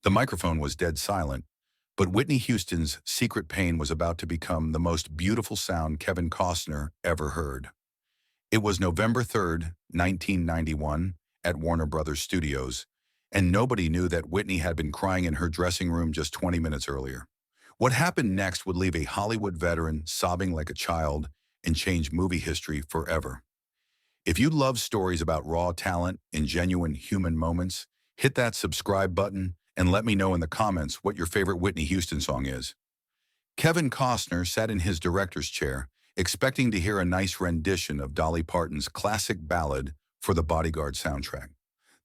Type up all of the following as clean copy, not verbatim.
The microphone was dead silent, but Whitney Houston's secret pain was about to become the most beautiful sound Kevin Costner ever heard. It was November 3rd, 1991, at Warner Brothers Studios, and nobody knew that Whitney had been crying in her dressing room just 20 minutes earlier. What happened next would leave a Hollywood veteran sobbing like a child and change movie history forever. If you love stories about raw talent and genuine human moments, hit that subscribe button and let me know in the comments what your favorite Whitney Houston song is. Kevin Costner sat in his director's chair, expecting to hear a nice rendition of Dolly Parton's classic ballad for the Bodyguard soundtrack.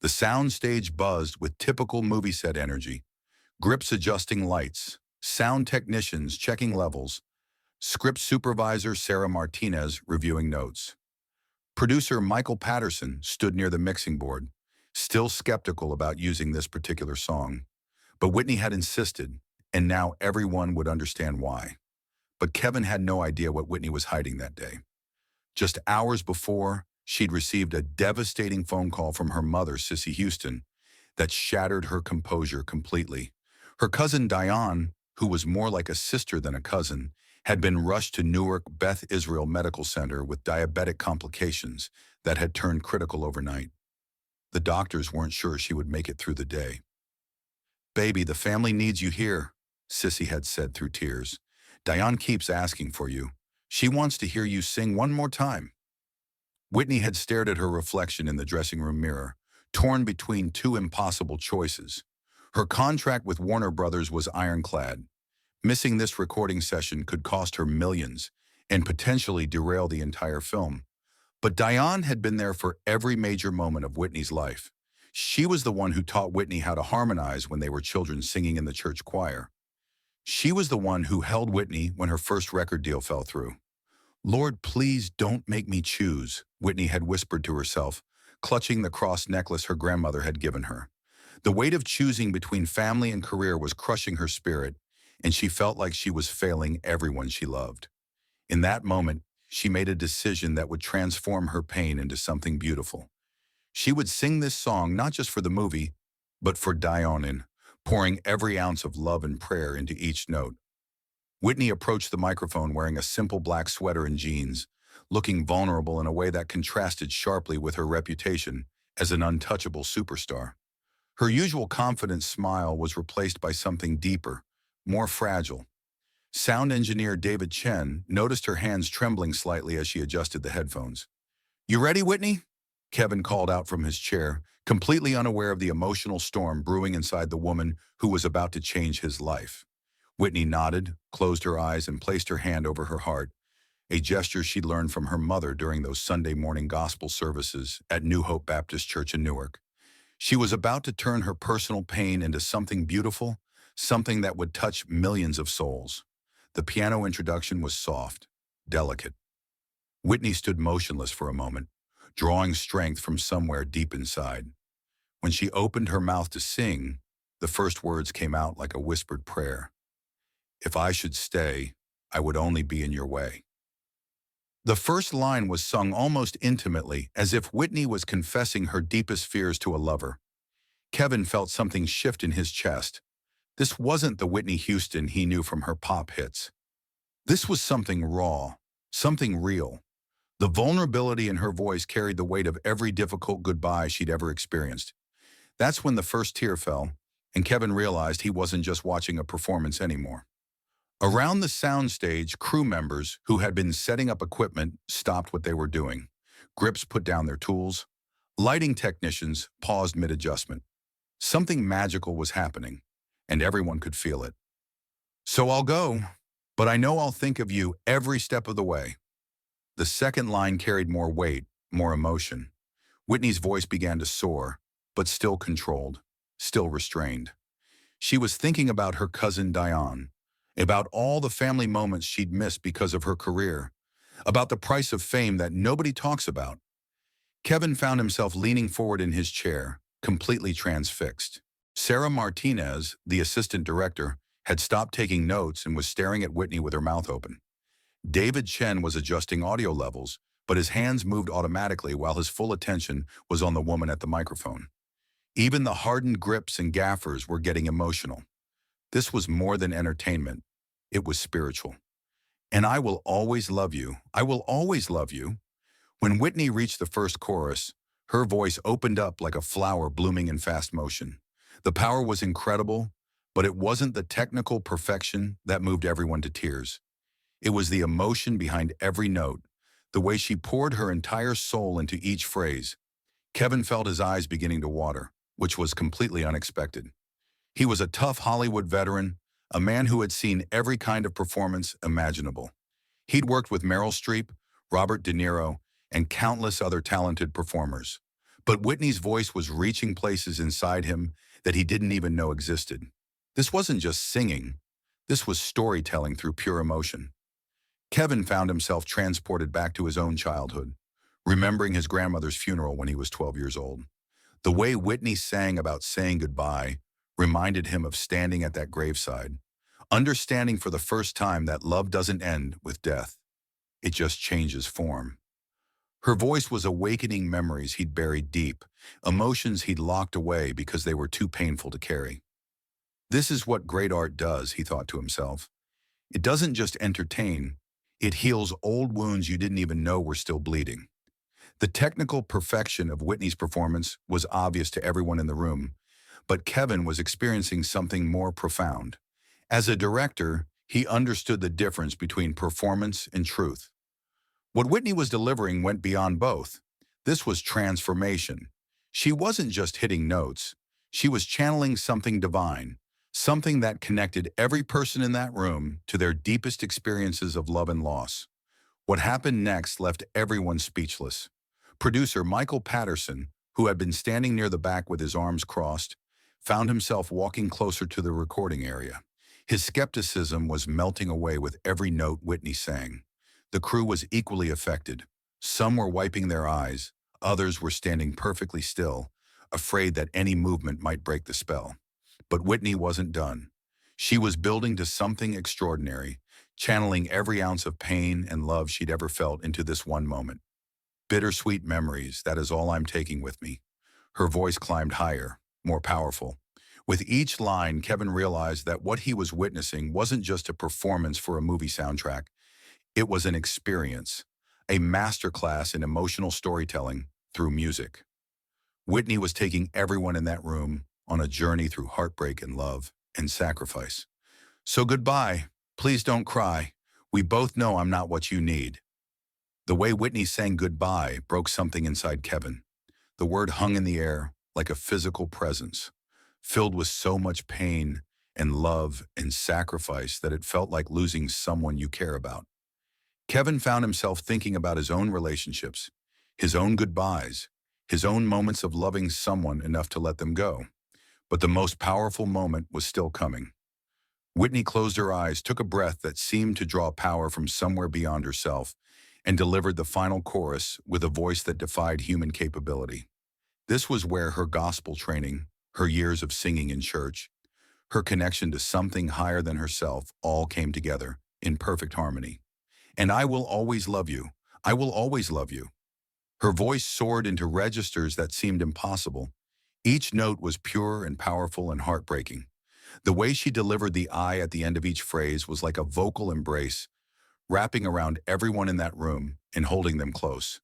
The soundstage buzzed with typical movie set energy, grips adjusting lights, sound technicians checking levels, script supervisor Sarah Martinez reviewing notes. Producer Michael Patterson stood near the mixing board, still skeptical about using this particular song. But Whitney had insisted, and now everyone would understand why. But Kevin had no idea what Whitney was hiding that day. Just hours before, she'd received a devastating phone call from her mother, Sissy Houston, that shattered her composure completely. Her cousin Dionne, who was more like a sister than a cousin, had been rushed to Newark Beth Israel Medical Center with diabetic complications that had turned critical overnight. The doctors weren't sure she would make it through the day. "Baby, the family needs you here," Sissy had said through tears. "Dionne keeps asking for you. She wants to hear you sing one more time." Whitney had stared at her reflection in the dressing room mirror, torn between two impossible choices. Her contract with Warner Brothers was ironclad. Missing this recording session could cost her millions and potentially derail the entire film. But Dionne had been there for every major moment of Whitney's life. She was the one who taught Whitney how to harmonize when they were children singing in the church choir. She was the one who held Whitney when her first record deal fell through. "Lord, please don't make me choose," Whitney had whispered to herself, clutching the cross necklace her grandmother had given her. The weight of choosing between family and career was crushing her spirit, and she felt like she was failing everyone she loved. In that moment, she made a decision that would transform her pain into something beautiful. She would sing this song not just for the movie, but for Dionne, pouring every ounce of love and prayer into each note. Whitney approached the microphone wearing a simple black sweater and jeans, looking vulnerable in a way that contrasted sharply with her reputation as an untouchable superstar. Her usual confident smile was replaced by something deeper, more fragile. Sound engineer David Chen noticed her hands trembling slightly as she adjusted the headphones. "You ready, Whitney?" Kevin called out from his chair, completely unaware of the emotional storm brewing inside the woman who was about to change his life. Whitney nodded, closed her eyes, and placed her hand over her heart, a gesture she'd learned from her mother during those Sunday morning gospel services at New Hope Baptist Church in Newark. She was about to turn her personal pain into something beautiful, something that would touch millions of souls. The piano introduction was soft, delicate. Whitney stood motionless for a moment, drawing strength from somewhere deep inside. When she opened her mouth to sing, the first words came out like a whispered prayer. "If I should stay, I would only be in your way." The first line was sung almost intimately, as if Whitney was confessing her deepest fears to a lover. Kevin felt something shift in his chest. This wasn't the Whitney Houston he knew from her pop hits. This was something raw, something real. The vulnerability in her voice carried the weight of every difficult goodbye she'd ever experienced. That's when the first tear fell, and Kevin realized he wasn't just watching a performance anymore. Around the soundstage, crew members who had been setting up equipment stopped what they were doing. Grips put down their tools. Lighting technicians paused mid-adjustment. Something magical was happening, and everyone could feel it. "So I'll go, but I know I'll think of you every step of the way." The second line carried more weight, more emotion. Whitney's voice began to soar, but still controlled, still restrained. She was thinking about her cousin Dionne, about all the family moments she'd missed because of her career, about the price of fame that nobody talks about. Kevin found himself leaning forward in his chair, completely transfixed. Sarah Martinez, the assistant director, had stopped taking notes and was staring at Whitney with her mouth open. David Chen was adjusting audio levels, but his hands moved automatically while his full attention was on the woman at the microphone. Even the hardened grips and gaffers were getting emotional. This was more than entertainment. It was spiritual. And I will always love you. I will always love you. When Whitney reached the first chorus, her voice opened up like a flower blooming in fast motion. The power was incredible, but it wasn't the technical perfection that moved everyone to tears. It was the emotion behind every note, the way she poured her entire soul into each phrase. Kevin felt his eyes beginning to water, which was completely unexpected. He was a tough Hollywood veteran, a man who had seen every kind of performance imaginable. He'd worked with Meryl Streep, Robert De Niro, and countless other talented performers. But Whitney's voice was reaching places inside him that he didn't even know existed. This wasn't just singing. This was storytelling through pure emotion. Kevin found himself transported back to his own childhood, remembering his grandmother's funeral when he was 12 years old. The way Whitney sang about saying goodbye reminded him of standing at that graveside, understanding for the first time that love doesn't end with death. It just changes form. Her voice was awakening memories he'd buried deep, emotions he'd locked away because they were too painful to carry. This is what great art does, he thought to himself. It doesn't just entertain, it heals old wounds you didn't even know were still bleeding. The technical perfection of Whitney's performance was obvious to everyone in the room, but Kevin was experiencing something more profound. As a director, he understood the difference between performance and truth. What Whitney was delivering went beyond both. This was transformation. She wasn't just hitting notes. She was channeling something divine, something that connected every person in that room to their deepest experiences of love and loss. What happened next left everyone speechless. Producer Michael Patterson, who had been standing near the back with his arms crossed, found himself walking closer to the recording area. His skepticism was melting away with every note Whitney sang. The crew was equally affected. Some were wiping their eyes, others were standing perfectly still, afraid that any movement might break the spell. But Whitney wasn't done. She was building to something extraordinary, channeling every ounce of pain and love she'd ever felt into this one moment. Bittersweet memories, that is all I'm taking with me. Her voice climbed higher, more powerful. With each line, Kevin realized that what he was witnessing wasn't just a performance for a movie soundtrack. It was an experience, a masterclass in emotional storytelling through music. Whitney was taking everyone in that room on a journey through heartbreak and love and sacrifice. So goodbye. Please don't cry. We both know I'm not what you need. The way Whitney sang goodbye broke something inside Kevin. The word hung in the air like a physical presence, filled with so much pain and love and sacrifice that it felt like losing someone you care about. Kevin found himself thinking about his own relationships, his own goodbyes, his own moments of loving someone enough to let them go. But the most powerful moment was still coming. Whitney closed her eyes, took a breath that seemed to draw power from somewhere beyond herself, and delivered the final chorus with a voice that defied human capability. This was where her gospel training, her years of singing in church, her connection to something higher than herself all came together in perfect harmony. And I will always love you. I will always love you. Her voice soared into registers that seemed impossible. Each note was pure and powerful and heartbreaking. The way she delivered the I at the end of each phrase was like a vocal embrace, wrapping around everyone in that room and holding them close.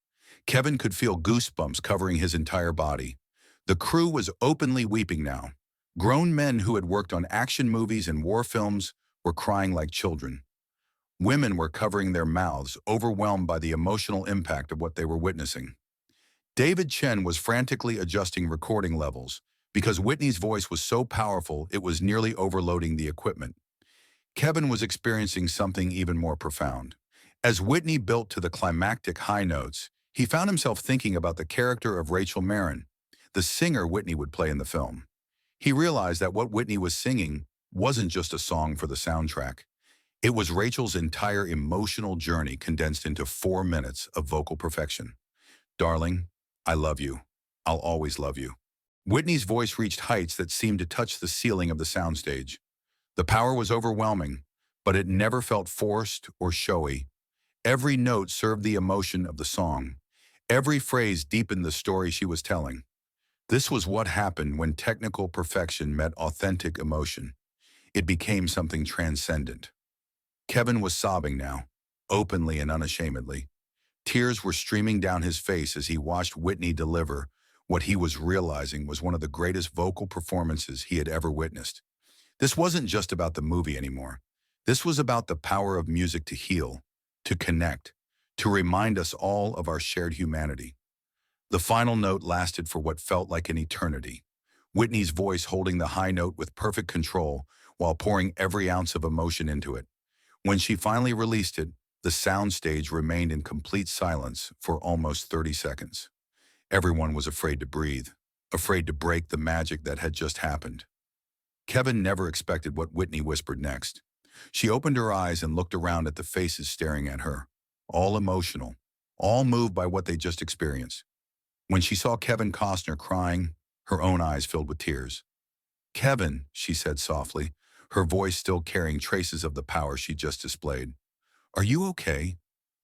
Kevin could feel goosebumps covering his entire body. The crew was openly weeping now. Grown men who had worked on action movies and war films were crying like children. Women were covering their mouths, overwhelmed by the emotional impact of what they were witnessing. David Chen was frantically adjusting recording levels because Whitney's voice was so powerful it was nearly overloading the equipment. Kevin was experiencing something even more profound. As Whitney built to the climactic high notes, he found himself thinking about the character of Rachel Marin, the singer Whitney would play in the film. He realized that what Whitney was singing wasn't just a song for the soundtrack. It was Rachel's entire emotional journey condensed into 4 minutes of vocal perfection. Darling, I love you. I'll always love you. Whitney's voice reached heights that seemed to touch the ceiling of the soundstage. The power was overwhelming, but it never felt forced or showy. Every note served the emotion of the song. Every phrase deepened the story she was telling. This was what happened when technical perfection met authentic emotion. It became something transcendent. Kevin was sobbing now, openly and unashamedly. Tears were streaming down his face as he watched Whitney deliver what he was realizing was one of the greatest vocal performances he had ever witnessed. This wasn't just about the movie anymore. This was about the power of music to heal, to connect, to remind us all of our shared humanity. The final note lasted for what felt like an eternity. Whitney's voice holding the high note with perfect control while pouring every ounce of emotion into it. When she finally released it, the soundstage remained in complete silence for almost 30 seconds. Everyone was afraid to breathe, afraid to break the magic that had just happened. Kevin never expected what Whitney whispered next. She opened her eyes and looked around at the faces staring at her, all emotional, all moved by what they just experienced. When she saw Kevin Costner crying, her own eyes filled with tears. "Kevin," she said softly, her voice still carrying traces of the power she just displayed. "Are you okay?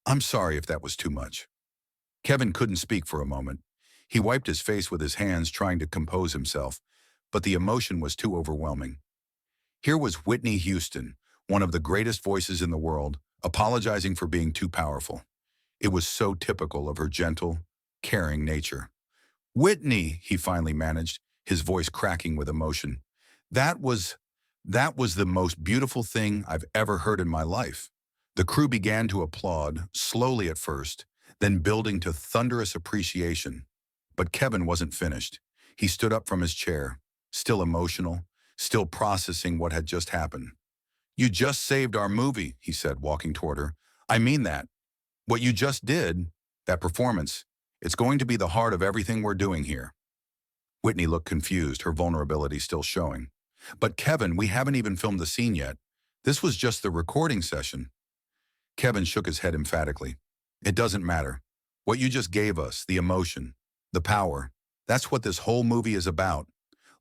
I'm sorry if that was too much." Kevin couldn't speak for a moment. He wiped his face with his hands, trying to compose himself, but the emotion was too overwhelming. Here was Whitney Houston, one of the greatest voices in the world, apologizing for being too powerful. It was so typical of her gentle, caring nature. "Whitney," he finally managed, his voice cracking with emotion. That was, that was the most beautiful thing I've ever heard in my life." The crew began to applaud, slowly at first, then building to thunderous appreciation. But Kevin wasn't finished. He stood up from his chair, still emotional, still processing what had just happened. "You just saved our movie," he said, walking toward her. "I mean that. What you just did, that performance, it's going to be the heart of everything we're doing here." Whitney looked confused, her vulnerability still showing. "But Kevin, we haven't even filmed the scene yet. This was just the recording session." Kevin shook his head emphatically. "It doesn't matter. What you just gave us, the emotion, the power, that's what this whole movie is about.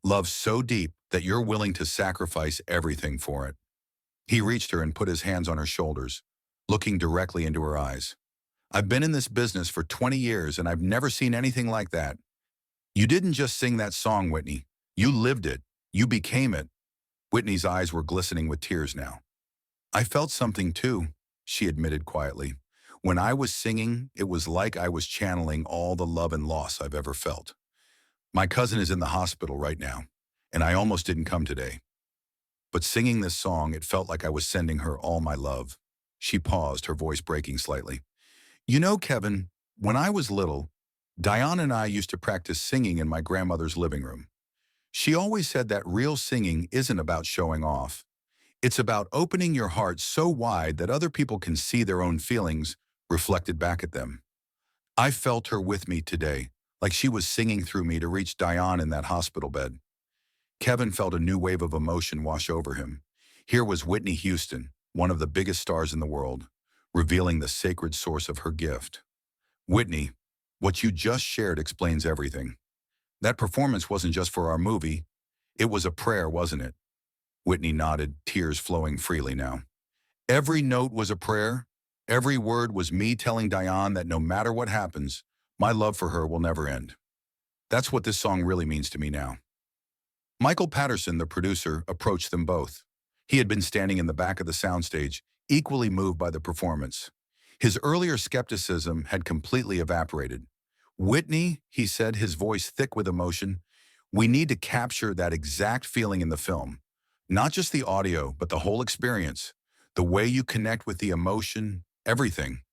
Love so deep that you're willing to sacrifice everything for it." He reached her and put his hands on her shoulders, looking directly into her eyes. "I've been in this business for 20 years and I've never seen anything like that. You didn't just sing that song, Whitney. You lived it. You became it." Whitney's eyes were glistening with tears now. "I felt something too," she admitted quietly. "When I was singing, it was like I was channeling all the love and loss I've ever felt. My cousin is in the hospital right now, and I almost didn't come today. But singing this song, it felt like I was sending her all my love." She paused, her voice breaking slightly. "You know, Kevin, when I was little, Dionne and I used to practice singing in my grandmother's living room. She always said that real singing isn't about showing off. It's about opening your heart so wide that other people can see their own feelings reflected back at them. I felt her with me today, like she was singing through me to reach Dionne in that hospital bed." Kevin felt a new wave of emotion wash over him. Here was Whitney Houston, one of the biggest stars in the world, revealing the sacred source of her gift. "Whitney, what you just shared explains everything. That performance wasn't just for our movie. It was a prayer, wasn't it?" Whitney nodded, tears flowing freely now. "Every note was a prayer. Every word was me telling Dionne that no matter what happens, my love for her will never end. That's what this song really means to me now." Michael Patterson, the producer, approached them both. He had been standing in the back of the soundstage, equally moved by the performance. His earlier skepticism had completely evaporated. "Whitney," he said, his voice thick with emotion, "we need to capture that exact feeling in the film. Not just the audio, but the whole experience. The way you connect with the emotion, everything."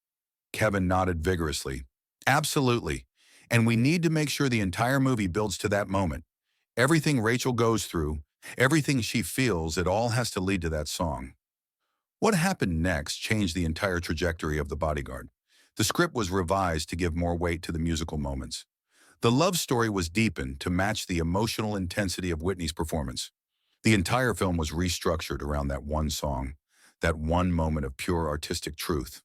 Kevin nodded vigorously. "Absolutely. And we need to make sure the entire movie builds to that moment. Everything Rachel goes through, everything she feels, it all has to lead to that song." What happened next changed the entire trajectory of The Bodyguard. The script was revised to give more weight to the musical moments. The love story was deepened to match the emotional intensity of Whitney's performance. The entire film was restructured around that one song, that one moment of pure artistic truth.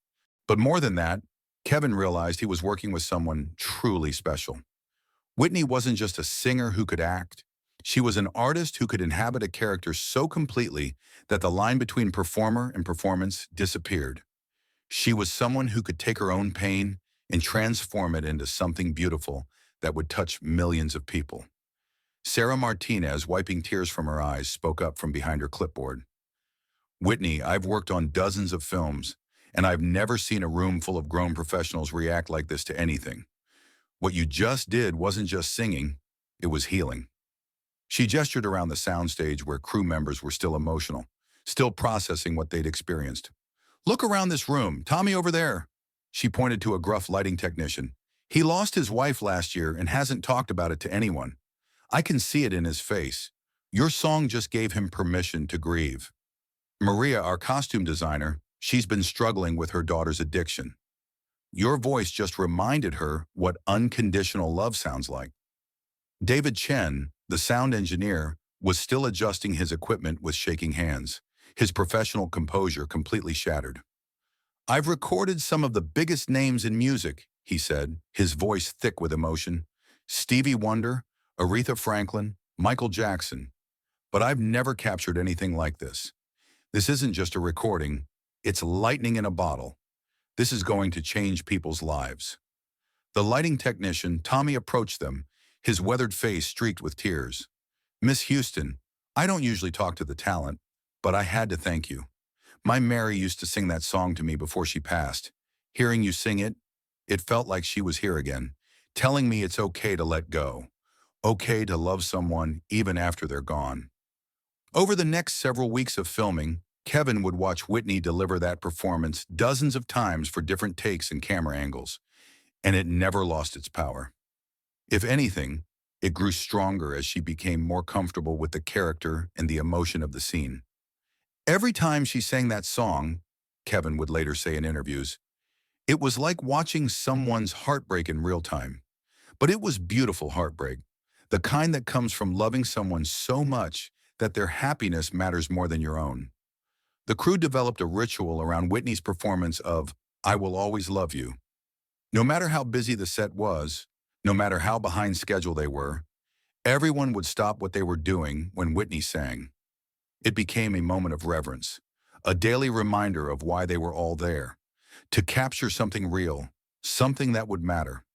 But more than that, Kevin realized he was working with someone truly special. Whitney wasn't just a singer who could act. She was an artist who could inhabit a character so completely that the line between performer and performance disappeared. She was someone who could take her own pain and transform it into something beautiful that would touch millions of people. Sarah Martinez, wiping tears from her eyes, spoke up from behind her clipboard. "Whitney, I've worked on dozens of films, and I've never seen a room full of grown professionals react like this to anything. What you just did wasn't just singing, it was healing." She gestured around the soundstage where crew members were still emotional, still processing what they'd experienced. "Look around this room. Tommy over there." She pointed to a gruff lighting technician. "He lost his wife last year and hasn't talked about it to anyone. I can see it in his face. Your song just gave him permission to grieve." "Maria, our costume designer, she's been struggling with her daughter's addiction. Your voice just reminded her what unconditional love sounds like." David Chen, the sound engineer, was still adjusting his equipment with shaking hands, his professional composure completely shattered. "I've recorded some of the biggest names in music," he said, his voice thick with emotion. "Stevie Wonder, Aretha Franklin, Michael Jackson. But I've never captured anything like this. This isn't just a recording, it's lightning in a bottle. This is going to change people's lives." The lighting technician, Tommy, approached them, his weathered face streaked with tears. "Miss Houston, I don't usually talk to the talent, but I had to thank you. My Mary used to sing that song to me before she passed. Hearing you sing it, it felt like she was here again, telling me it's okay to let go, okay to love someone even after they're gone." Over the next several weeks of filming, Kevin would watch Whitney deliver that performance dozens of times for different takes and camera angles, and it never lost its power. If anything, it grew stronger as she became more comfortable with the character and the emotion of the scene. Every time she sang that song, Kevin would later say in interviews, it was like watching someone's heartbreak in real time. But it was beautiful heartbreak, the kind that comes from loving someone so much that their happiness matters more than your own. The crew developed a ritual around Whitney's performance of "I Will Always Love You." No matter how busy the set was, no matter how behind schedule they were, everyone would stop what they were doing when Whitney sang. It became a moment of reverence, a daily reminder of why they were all there, to capture something real, something that would matter.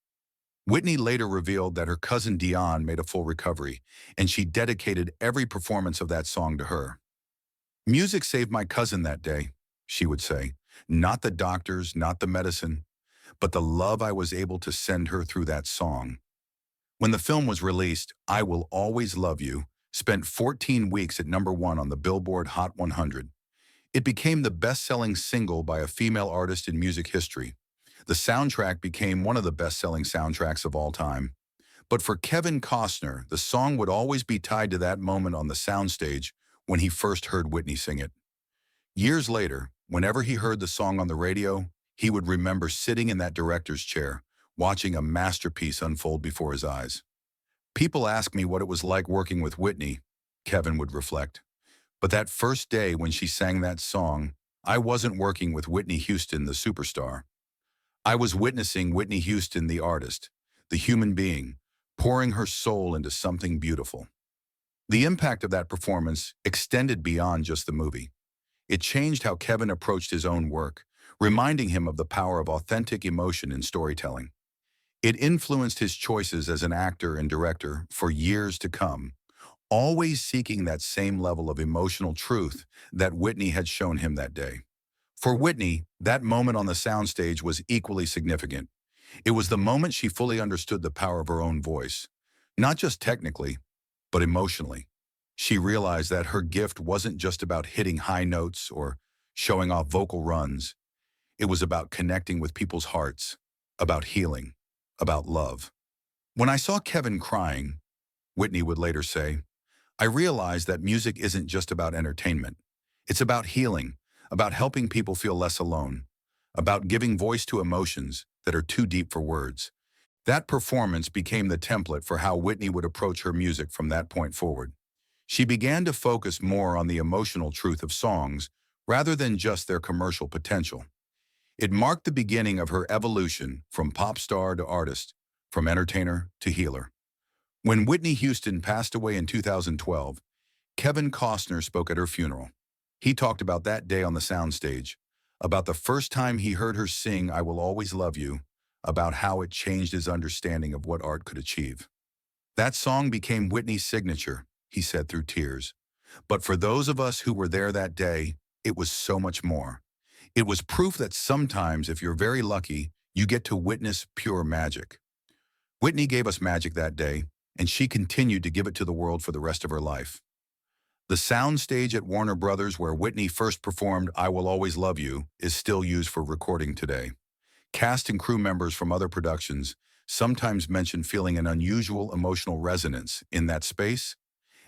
Whitney later revealed that her cousin Dionne made a full recovery, and she dedicated every performance of that song to her. "Music saved my cousin that day," she would say. "Not the doctors, not the medicine, but the love I was able to send her through that song." When the film was released, "I Will Always Love You" spent 14 weeks at #1 on the Billboard Hot 100. It became the best-selling single by a female artist in music history. The soundtrack became one of the best-selling soundtracks of all time. But for Kevin Costner, the song would always be tied to that moment on the soundstage when he first heard Whitney sing it. Years later, whenever he heard the song on the radio, he would remember sitting in that director's chair, watching a masterpiece unfold before his eyes. "People ask me what it was like working with Whitney," Kevin would reflect. "But that first day when she sang that song, I wasn't working with Whitney Houston, the superstar. I was witnessing Whitney Houston, the artist, the human being, pouring her soul into something beautiful." The impact of that performance extended beyond just the movie. It changed how Kevin approached his own work, reminding him of the power of authentic emotion in storytelling. It influenced his choices as an actor and director for years to come, always seeking that same level of emotional truth that Whitney had shown him that day. For Whitney, that moment on the soundstage was equally significant. It was the moment she fully understood the power of her own voice, not just technically, but emotionally. She realized that her gift wasn't just about hitting high notes or showing off vocal runs. It was about connecting with people's hearts, about healing, about love. "When I saw Kevin crying," Whitney would later say, "I realized that music isn't just about entertainment. It's about healing, about helping people feel less alone, about giving voice to emotions that are too deep for words." That performance became the template for how Whitney would approach her music from that point forward. She began to focus more on the emotional truth of songs rather than just their commercial potential. It marked the beginning of her evolution from pop star to artist, from entertainer to healer. When Whitney Houston passed away in 2012, Kevin Costner spoke at her funeral. He talked about that day on the soundstage, about the first time he heard her sing "I Will Always Love You," about how it changed his understanding of what art could achieve. That song became Whitney's signature, he said through tears. But for those of us who were there that day, it was so much more. It was proof that sometimes, if you're very lucky, you get to witness pure magic. Whitney gave us magic that day, and she continued to give it to the world for the rest of her life. The soundstage at Warner Brothers where Whitney first performed I Will Always Love You is still used for recording today. Cast and crew members from other productions sometimes mention feeling an unusual emotional resonance in that space,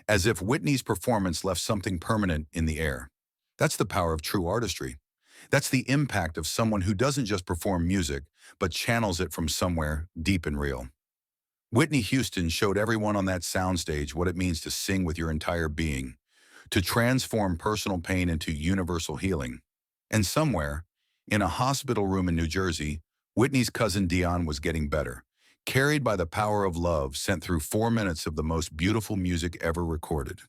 as if Whitney's performance left something permanent in the air. That's the power of true artistry. That's the impact of someone who doesn't just perform music, but channels it from somewhere deep and real. Whitney Houston showed everyone on that soundstage what it means to sing with your entire being, to transform personal pain into universal healing. And somewhere, in a hospital room in New Jersey, Whitney's cousin Dionne was getting better, carried by the power of love sent through 4 minutes of the most beautiful music ever recorded.